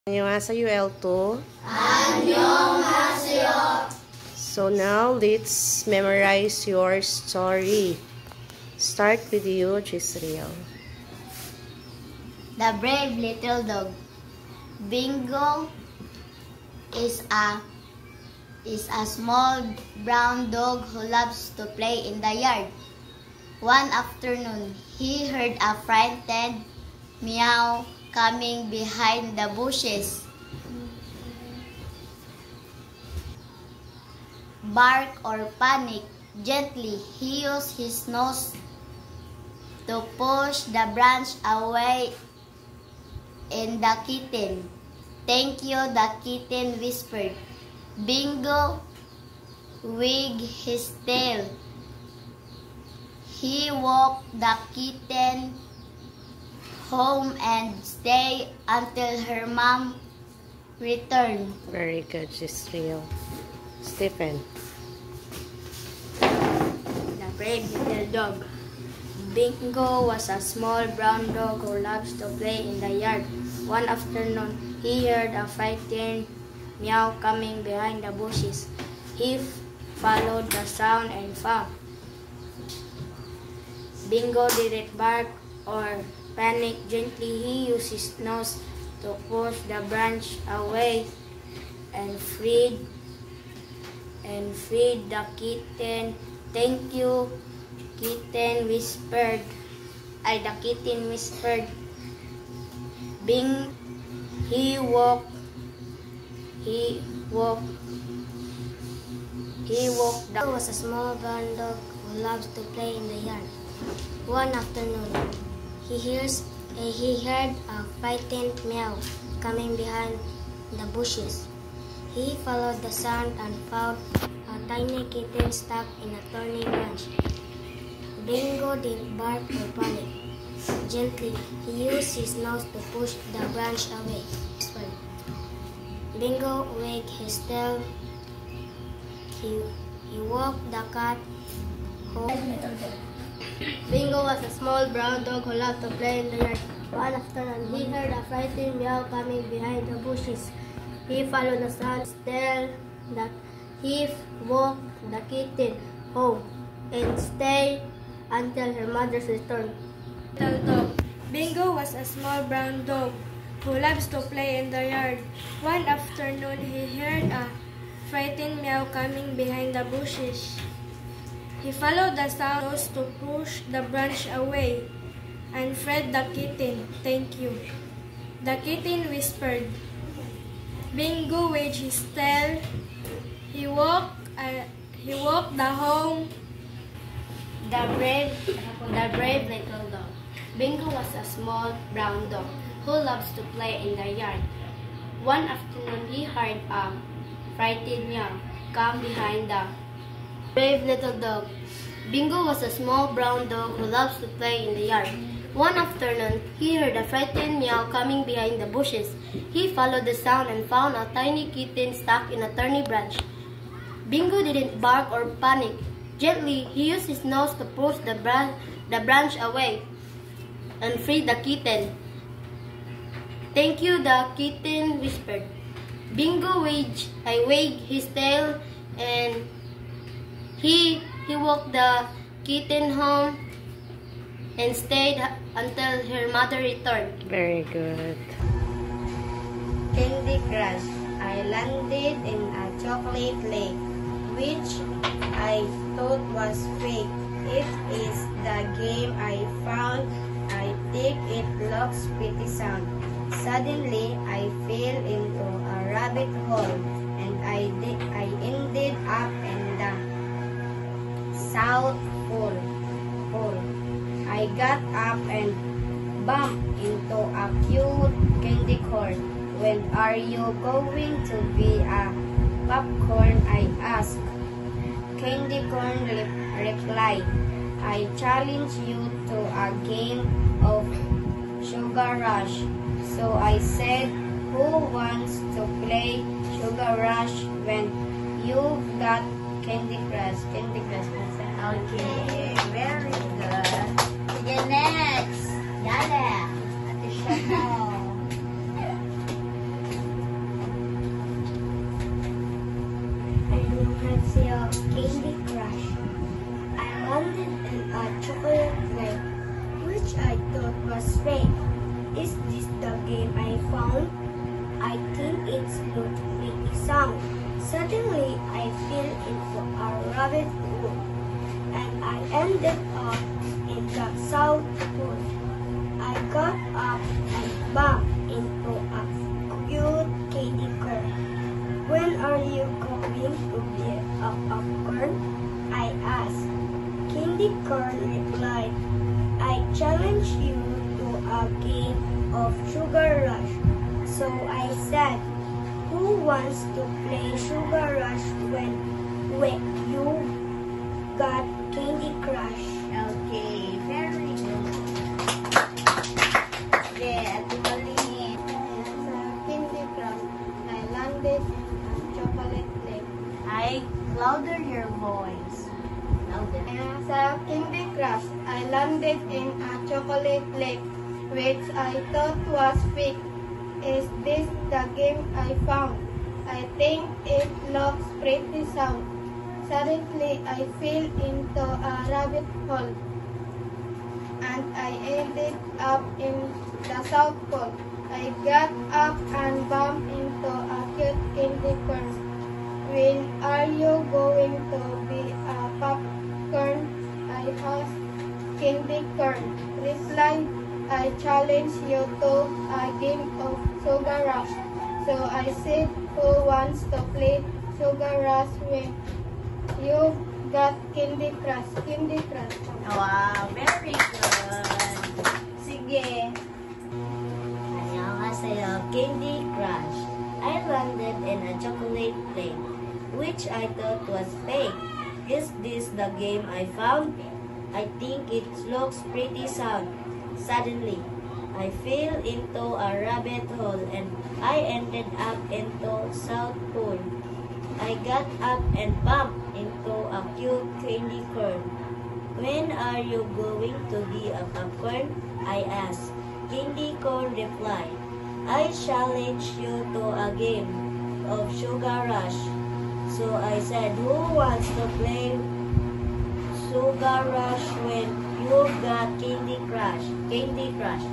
안녕하세요, L2. So now, let's memorize your story. Start with you, Jisrael. The Brave Little Dog. Bingo is a small brown dog who loves to play in the yard. One afternoon, he heard a frightened meow coming behind the bushes. Bark or panic, gently he used his nose to push the branch away and the kitten. "Thank you," the kitten whispered. Bingo wagged his tail. He walked the kitten home and stayed until her mom returned. Very good, Jisrael. Stephen. The Brave Little Dog. Bingo was a small brown dog who loves to play in the yard. One afternoon, he heard a frightened meow coming behind the bushes. He followed the sound and found. Bingo didn't bark or panic. Gently, he used his nose to push the branch away and freed the kitten. "Thank you," the kitten whispered. He walked the was a small brown dog who loves to play in the yard. One afternoon, he heard a frightened meow coming behind the bushes. He followed the sound and found a tiny kitten stuck in a thorny branch. Bingo didn't bark or panic. Gently, he used his nose to push the branch away. Bingo wagged his tail. He walked the cat home. Bingo was a small brown dog who loved to play in the yard. One afternoon, he heard a frightened meow coming behind the bushes. He followed the sound tail. He walked the kitten home and stayed until her mother's return. Little Dog. Bingo was a small brown dog who loves to play in the yard. One afternoon, he heard a frightened meow coming behind the bushes. He followed the sound to push the branch away and fed the kitten. "Thank you," the kitten whispered. Bingo wagged his tail. He walked the home. The brave little dog. Bingo was a small brown dog who loves to play in the yard. One afternoon, he heard a frightened meow come behind the brave little dog. Bingo was a small brown dog who loves to play in the yard. One afternoon, he heard a frightened meow coming behind the bushes. He followed the sound and found a tiny kitten stuck in a thorny branch. Bingo didn't bark or panic. Gently, he used his nose to push the branch away and free the kitten. "Thank you," the kitten whispered. Bingo wagged his tail and he walked the kitten home and stayed until her mother returned. Very good. Candy Crush. I landed in a chocolate lake, which I thought was fake. It is the game I found. I think it looks pretty sound. Suddenly, I fell into a rabbit hole, and I ended up in the South Pole. I got up and bumped into a cute candy corn. "When are you going to be a popcorn?" I asked. Candy corn replied, "I challenge you to a game of Sugar Rush." So I said, "Who wants to play Sugar Rush when you've got Candy Crush?" Candy Crush. Okay, very good. Sige, next. Yala. Ate Chanel. Candy Crush. I landed in a chocolate lake, which I thought was fake. Is this the game I found? I think it's looked pretty sound. Suddenly, I fell into a rabbit hole, and I ended up in the South Pole. I got up and bumped into a cute candy corn. When are you going to be a popcorn? I asked. Candy corn replied, I challenge you to a game of Sugar Rush. So I said, who wants to play Sugar Rush when you got Candy Crush? Okay, very good. Yeah, Ate Pauline. Sa Candy Crush, I landed in a chocolate lake. I louder your voice. Louder. Sa Candy Crush, I landed in a chocolate lake, which I thought was fake. Is this the game I found? I think it looks pretty sound. Suddenly, I fell into a rabbit hole, and I ended up in the South Pole. I got up and bumped into a cute candy corn. When are you going to be a popcorn? I asked. Candy corn replied, I challenge you to a game of Sugar Rush. So I said, who wants to play Sugar Rush when you got Candy Crush? Candy Crush. Wow, very good. Sige. Annyeonghaseyo, Candy Crush. I landed in a chocolate lake, which I thought was fake. Is this the game I found? I think it looks pretty sound. Suddenly, I fell into a rabbit hole and I ended up into South Pole. I got up and bumped into a cute candy corn. When are you going to be a popcorn? I asked. Candy corn replied, I challenge you to a game of Sugar Rush. So I said, who wants to play Sugar Rush when you got Candy Crush? Candy Crush.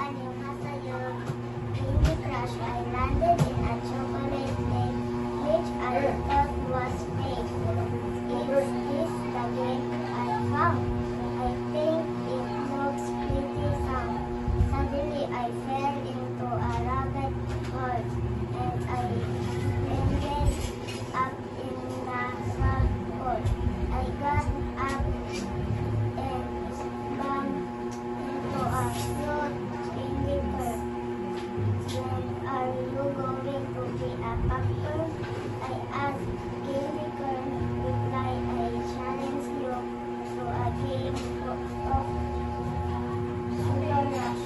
Annyeonghaseyo, Candy Crush. I landed in a chocolate lake, which I thought was fake. Is this the game I found? I think it looks pretty sound. Suddenly, I fell into a rabbit hole, and I ended up in the South Pole. I got up and bumped into a cute candy corn. When are you going to be a popcorn? I asked. Candy corn replied, I challenge you to a game of Sugar Rush.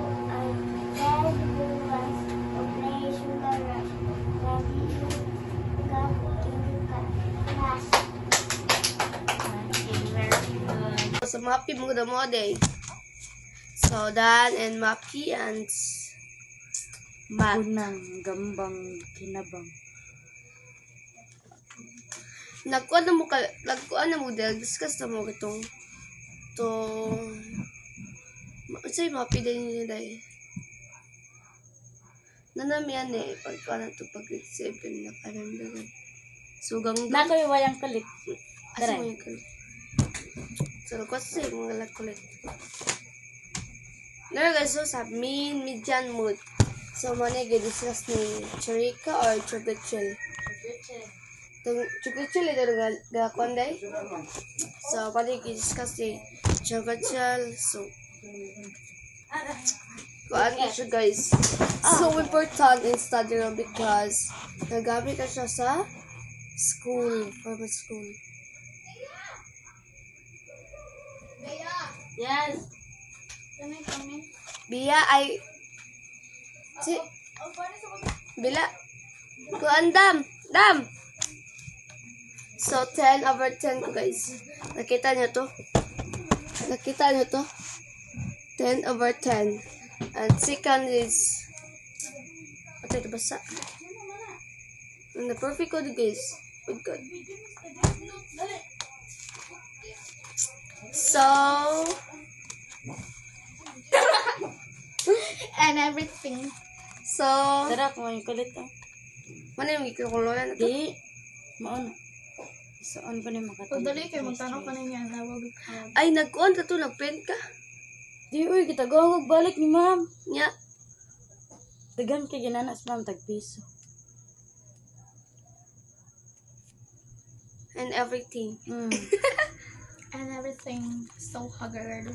So I said, who wants to play Sugar Rush when you got Candy Crush? Okay, very good. So, Mappy mo day. So, Dan and Mappy and Matt. Unang gambang kinabang. Nagkuan na mo dahil discuss na mo itong sa'yo Mappy din niya dahil. Nanamiyan pagkuan na ito pag grade 7 na karamdaman. Sugang Nako yung wayang kalit. Asa mo yung kulit? So, kasi mga kulit. Ngayon guys, so sa median mood. So, muna i-discuss ni Churika or Chocolate Chill. Chocolate Chill ito nga konday. So, pwede i-discuss ni Chocolate Chill. So, kuhaan ka siya guys. So important in study room because nagamit ka siya sa school, formal school. Yes. Biya ay Bila kuan dam. So 10 over 10 ko guys. Nakita niyo to? 10 over 10. And second is Patay na basa. And the perfect code, guys. Good God. So, And everything. so, Tara, kung yung kulit ah. mana yung ikululoyan na to? Di, mauna. Saan ko na yung makatulog? Dali kayo, magtanong ka na niya. Nawag ka. Ay, nagkuhan ka to, nagprint ka. Di, uy, kita gawag balik ni ma'am. Nya. Dagan kay ginanas ma'am, tagpiso. And everything. Mm. And everything. So haggard.